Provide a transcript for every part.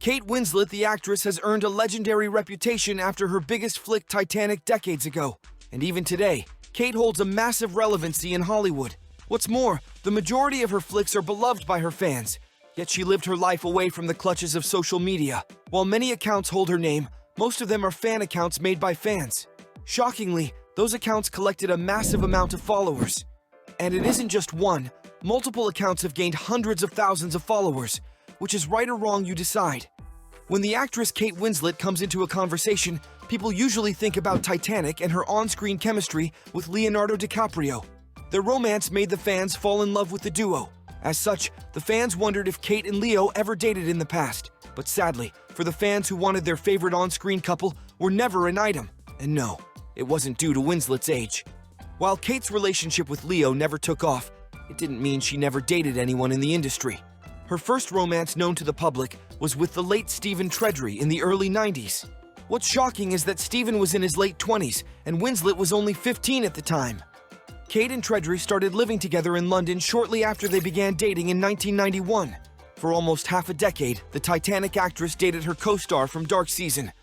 Kate Winslet, the actress, has earned a legendary reputation after her biggest flick Titanic decades ago. And even today, Kate holds a massive relevancy in Hollywood. What's more, the majority of her flicks are beloved by her fans. Yet she lived her life away from the clutches of social media. While many accounts hold her name, most of them are fan accounts made by fans. Shockingly, those accounts collected a massive amount of followers. And it isn't just one. Multiple accounts have gained hundreds of thousands of followers. Which is right or wrong, you decide. When the actress Kate Winslet comes into a conversation, people usually think about Titanic and her on-screen chemistry with Leonardo DiCaprio. Their romance made the fans fall in love with the duo. As such, the fans wondered if Kate and Leo ever dated in the past. But sadly, for the fans who wanted their favorite on-screen couple, were never an item. And no, it wasn't due to Winslet's age. While Kate's relationship with Leo never took off, it didn't mean she never dated anyone in the industry. Her first romance known to the public was with the late Stephen Treadry in the early 90s. What's shocking is that Stephen was in his late 20s and Winslet was only 15 at the time. Kate and Treadry started living together in London shortly after they began dating in 1991. For almost half a decade, the Titanic actress dated her co-star from Dark Season.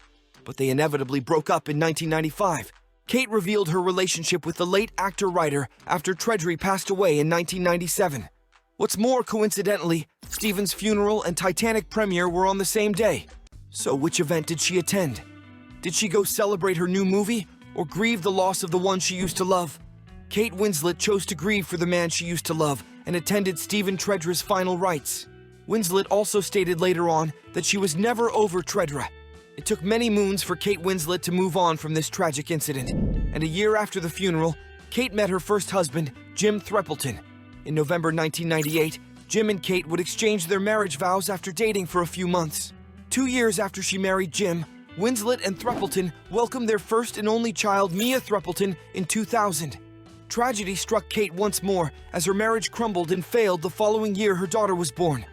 But they inevitably broke up in 1995. Kate revealed her relationship with the late actor-writer after Treadry passed away in 1997. What's more, coincidentally, Stephen's funeral and Titanic premiere were on the same day. So which event did she attend? Did she go celebrate her new movie, or grieve the loss of the one she used to love? Kate Winslet chose to grieve for the man she used to love and attended Stephen Treadry's final rites. Winslet also stated later on that she was never over Treadry. It took many moons for Kate Winslet to move on from this tragic incident, and a year after the funeral, Kate met her first husband, Jim Threppleton. In November 1998, Jim and Kate would exchange their marriage vows after dating for a few months. 2 years after she married Jim, Winslet and Threppleton welcomed their first and only child, Mia Threppleton, in 2000. Tragedy struck Kate once more as her marriage crumbled and failed the following year her daughter was born.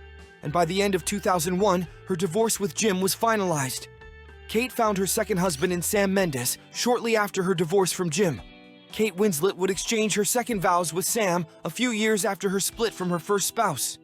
And by the end of 2001, her divorce with Jim was finalized. Kate found her second husband in Sam Mendes shortly after her divorce from Jim. Kate Winslet would exchange her second vows with Sam a few years after her split from her first spouse.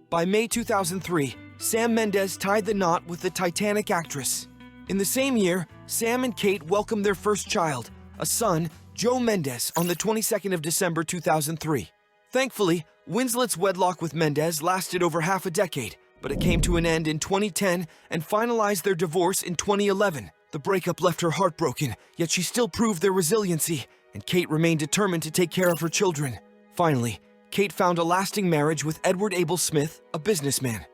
By May 2003, Sam Mendes tied the knot with the Titanic actress. In the same year, Sam and Kate welcomed their first child, a son, Joe Mendes, on the 22nd of December 2003. Thankfully, Winslet's wedlock with Mendes lasted over half a decade, but it came to an end in 2010 and finalized their divorce in 2011. The breakup left her heartbroken, yet she still proved their resiliency, and Kate remained determined to take care of her children. Finally, Kate found a lasting marriage with Edward Abel Smith, a businessman.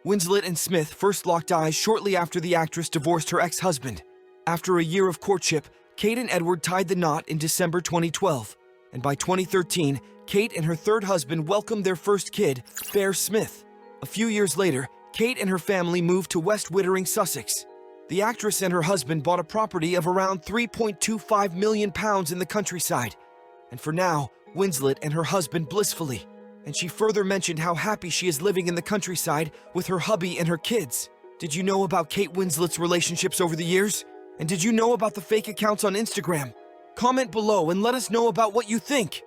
Winslet and Smith first locked eyes shortly after the actress divorced her ex-husband. After a year of courtship, Kate and Edward tied the knot in December 2012, and by 2013, Kate and her third husband welcomed their first kid, Bear Smith. A few years later, Kate and her family moved to West Wittering, Sussex. The actress and her husband bought a property of around £3.25 million in the countryside. And for now, Winslet and her husband blissfully. And she further mentioned how happy she is living in the countryside with her hubby and her kids. Did you know about Kate Winslet's relationships over the years? And did you know about the fake accounts on Instagram? Comment below and let us know about what you think.